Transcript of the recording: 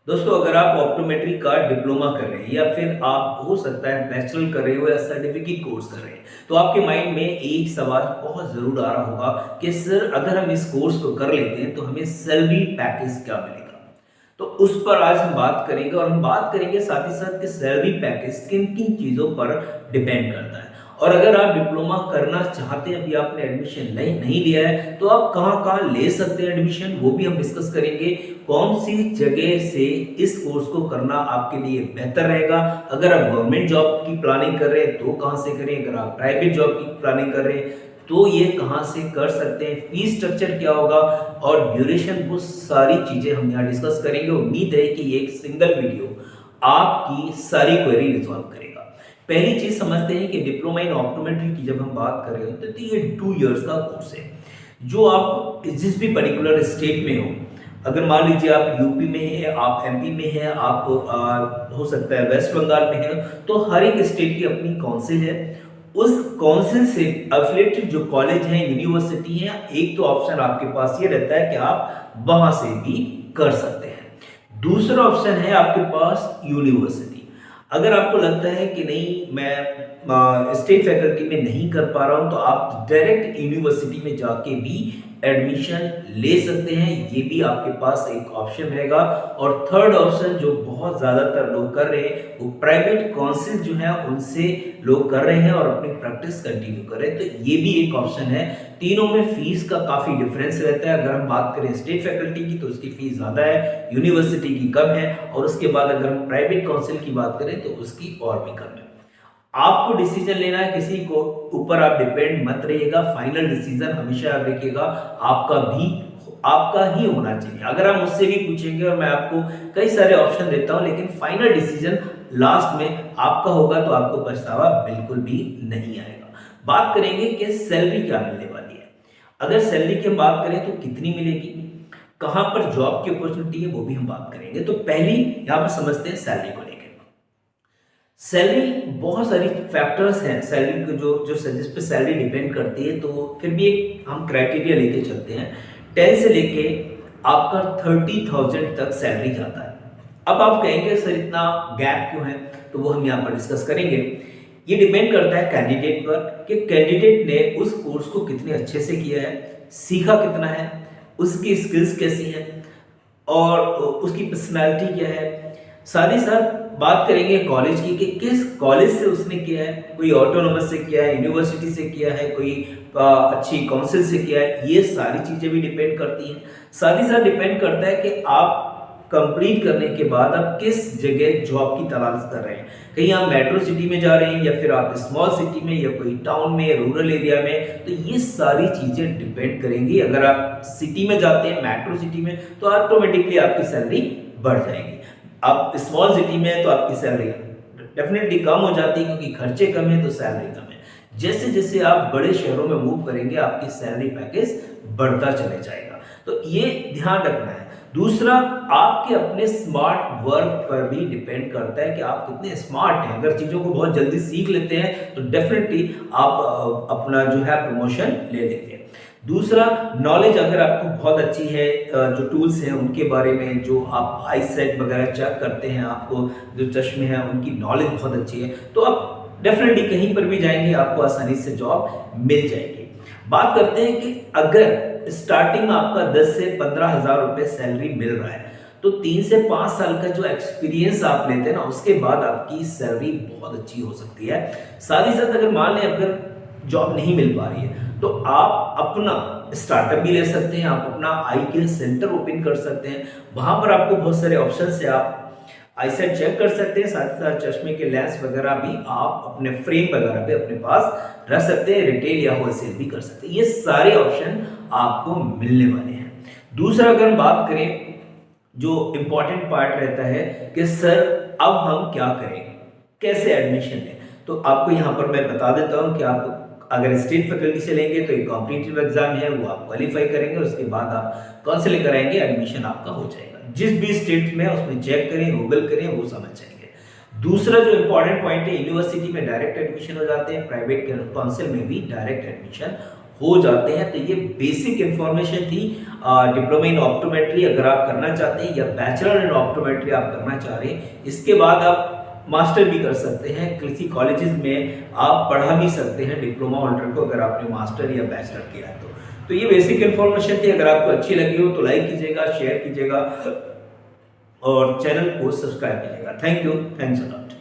दोस्तों, अगर आप ऑप्टोमेट्री का डिप्लोमा कर रहे हैं या फिर आप हो सकता है बैचलर कर रहे हो या सर्टिफिकेट कोर्स कर रहे हैं, तो आपके माइंड में एक सवाल बहुत ज़रूर आ रहा होगा कि सर, अगर हम इस कोर्स को कर लेते हैं तो हमें सैलरी पैकेज क्या मिलेगा। तो उस पर आज हम बात करेंगे और हम बात करेंगे साथ ही साथ कि सैलरी पैकेज किन किन चीज़ों पर डिपेंड करता है। और अगर आप डिप्लोमा करना चाहते हैं, अभी आपने एडमिशन नहीं लिया है, तो आप कहाँ कहाँ ले सकते हैं एडमिशन, वो भी हम डिस्कस करेंगे। कौन सी जगह से इस कोर्स को करना आपके लिए बेहतर रहेगा। अगर आप गवर्नमेंट जॉब की प्लानिंग कर रहे हैं तो कहाँ से करें, अगर आप प्राइवेट जॉब की प्लानिंग कर रहे हैं तो ये कहाँ से कर सकते हैं, फीस स्ट्रक्चर क्या होगा और ड्यूरेशन, वो सारी चीज़ें हम यहाँ डिस्कस करेंगे। उम्मीद है कि ये एक सिंगल वीडियो आपकी सारी क्वेरी रिजॉल्व करेगा। पहली चीज़ समझते हैं कि डिप्लोमा इन ऑप्टोमेट्री की जब हम बात कर रहे होते हैं तो ये 2 इयर्स का कोर्स है। जो आप जिस भी पर्टिकुलर स्टेट में हो, अगर मान लीजिए आप यूपी में हैं, आप एमपी में हैं, आप हो सकता है वेस्ट बंगाल में हैं, तो हर एक स्टेट की अपनी काउंसिल है। उस काउंसिल से एफिलिएटेड जो कॉलेज हैं, यूनिवर्सिटी हैं, एक तो ऑप्शन आपके पास ये रहता है कि आप वहां से भी कर सकते हैं। दूसरा ऑप्शन है आपके पास यूनिवर्सिटी। अगर आपको लगता है कि नहीं, मैं स्टेट फैकल्टी में नहीं कर पा रहा हूं, तो आप डायरेक्ट यूनिवर्सिटी में जाके भी एडमिशन ले सकते हैं। ये भी आपके पास एक ऑप्शन रहेगा। और थर्ड ऑप्शन जो बहुत ज़्यादातर लोग कर रहे हैं, वो प्राइवेट काउंसिल जो है उनसे लोग कर रहे हैं और अपनी प्रैक्टिस कंटिन्यू कर रहे हैं। तो ये भी एक ऑप्शन है। तीनों में फीस का काफ़ी डिफरेंस रहता है। अगर हम बात करें स्टेट फैकल्टी की तो उसकी फीस ज़्यादा है, यूनिवर्सिटी की कम है, और उसके बाद अगर हम प्राइवेट काउंसिल की बात करें तो उसकी और भी कम है। आपको डिसीजन लेना है, किसी को ऊपर आप डिपेंड मत रहिएगा। फाइनल डिसीजन हमेशा याद रखिएगा आपका ही होना चाहिए। अगर आप मुझसे भी पूछेंगे और मैं आपको कई सारे ऑप्शन देता हूं, लेकिन फाइनल डिसीजन लास्ट में आपका होगा, तो आपको पछतावा बिल्कुल भी नहीं आएगा। बात करेंगे कि सैलरी क्या मिलने वाली है। अगर सैलरी की हम बात करें तो कितनी मिलेगी, कहां पर जॉब की अपॉर्चुनिटी है, वो भी हम बात करेंगे। तो पहली यहां पर समझते हैं सैलरी को लेकर। सैलरी, बहुत सारी फैक्टर्स हैं सैलरी को जो जो जिस पे सैलरी डिपेंड करती है, तो फिर भी एक हम क्राइटेरिया लेके चलते हैं। 10 से लेके आपका 30,000 तक सैलरी जाता है। अब आप कहेंगे सर, इतना गैप क्यों है, तो वो हम यहाँ पर डिस्कस करेंगे। ये डिपेंड करता है कैंडिडेट पर कि कैंडिडेट ने उस कोर्स को कितने अच्छे से किया है, सीखा कितना है, उसकी स्किल्स कैसी हैं और उसकी पर्सनैलिटी क्या है। साथ ही साथ बात करेंगे कॉलेज की कि किस कॉलेज से उसने किया है, कोई ऑटोनोमस से किया है, यूनिवर्सिटी से किया है, कोई अच्छी काउंसिल से किया है। ये सारी चीज़ें भी डिपेंड करती हैं। साथ ही साथ डिपेंड करता है कि आप कंप्लीट करने के बाद आप किस जगह जॉब की तलाश कर रहे हैं। कहीं आप मेट्रो सिटी में जा रहे हैं या फिर आप स्मॉल सिटी में या कोई टाउन में, रूरल एरिया में, तो ये सारी चीज़ें डिपेंड करेंगी। अगर आप सिटी में जाते हैं, मेट्रो सिटी में, तो ऑटोमेटिकली आपकी सैलरी बढ़ जाएगी। आप स्मॉल सिटी में है तो आपकी सैलरी डेफिनेटली कम हो जाती है, क्योंकि खर्चे कम है तो सैलरी कम है। जैसे जैसे आप बड़े शहरों में मूव करेंगे, आपकी सैलरी पैकेज बढ़ता चले जाएगा। तो ये ध्यान रखना है। दूसरा, आपके अपने स्मार्ट वर्क पर भी डिपेंड करता है कि आप कितने स्मार्ट हैं। अगर चीज़ों को बहुत जल्दी सीख लेते हैं तो डेफिनेटली आप अपना जो है प्रमोशन ले लेंगे। दूसरा, नॉलेज अगर आपको बहुत अच्छी है, जो टूल्स हैं उनके बारे में, जो आप आई सेट वगैरह चेक करते हैं, आपको जो चश्मे हैं उनकी नॉलेज बहुत अच्छी है, तो आप डेफिनेटली कहीं पर भी जाएंगे आपको आसानी से जॉब मिल जाएगी। बात करते हैं कि अगर स्टार्टिंग में आपका 10 से 15,000 रुपये सैलरी मिल रहा है, तो 3 से 5 साल का जो एक्सपीरियंस आप लेते हैं ना, उसके बाद आपकी सैलरी बहुत अच्छी हो सकती है। साथ ही साथ अगर मान लें अगर जॉब नहीं मिल पा रही है, तो आप अपना स्टार्टअप भी ले सकते हैं, आप अपना आई केयर सेंटर ओपन कर सकते हैं। वहां पर आपको बहुत सारे ऑप्शन से आप आई सेट चेक कर सकते हैं। साथ ही साथ चश्मे के लेंस वगैरह भी आप अपने फ्रेम वगैरह भी अपने पास रख सकते हैं, रिटेल या होलसेल भी कर सकते हैं। ये सारे ऑप्शन आपको मिलने वाले हैं। दूसरा, अगर हम बात करें, जो इंपॉर्टेंट पार्ट रहता है कि सर अब हम क्या करें, कैसे एडमिशन लें, तो आपको यहाँ पर मैं बता देता हूँ कि आप अगर स्टेट फैकल्टी से लेंगे तो एक कॉम्पिटिटिव एग्जाम है, वो आप क्वालिफाई करेंगे, उसके बाद आप काउंसलिंग कराएंगे, एडमिशन आपका हो जाएगा। जिस भी स्टेट में उसमें चेक करें, गूगल करें, वो समझ जाएंगे। दूसरा जो इंपॉर्टेंट पॉइंट है, यूनिवर्सिटी में डायरेक्ट एडमिशन हो जाते हैं, प्राइवेट काउंसिल में भी डायरेक्ट एडमिशन हो जाते हैं। तो ये बेसिक इन्फॉर्मेशन थी डिप्लोमा इन ऑप्टोमेट्री अगर आप करना चाहते हैं या बैचलर इन ऑप्टोमेट्री आप करना चाह रहे हैं। इसके बाद आप मास्टर भी कर सकते हैं, किसी कॉलेजेस में आप पढ़ा भी सकते हैं डिप्लोमा होल्डर को अगर आपने मास्टर या बैचलर किया है तो ये बेसिक इन्फॉर्मेशन थी। अगर आपको अच्छी लगी हो तो लाइक कीजिएगा, शेयर कीजिएगा और चैनल को सब्सक्राइब कीजिएगा। Thank you, thanks a lot.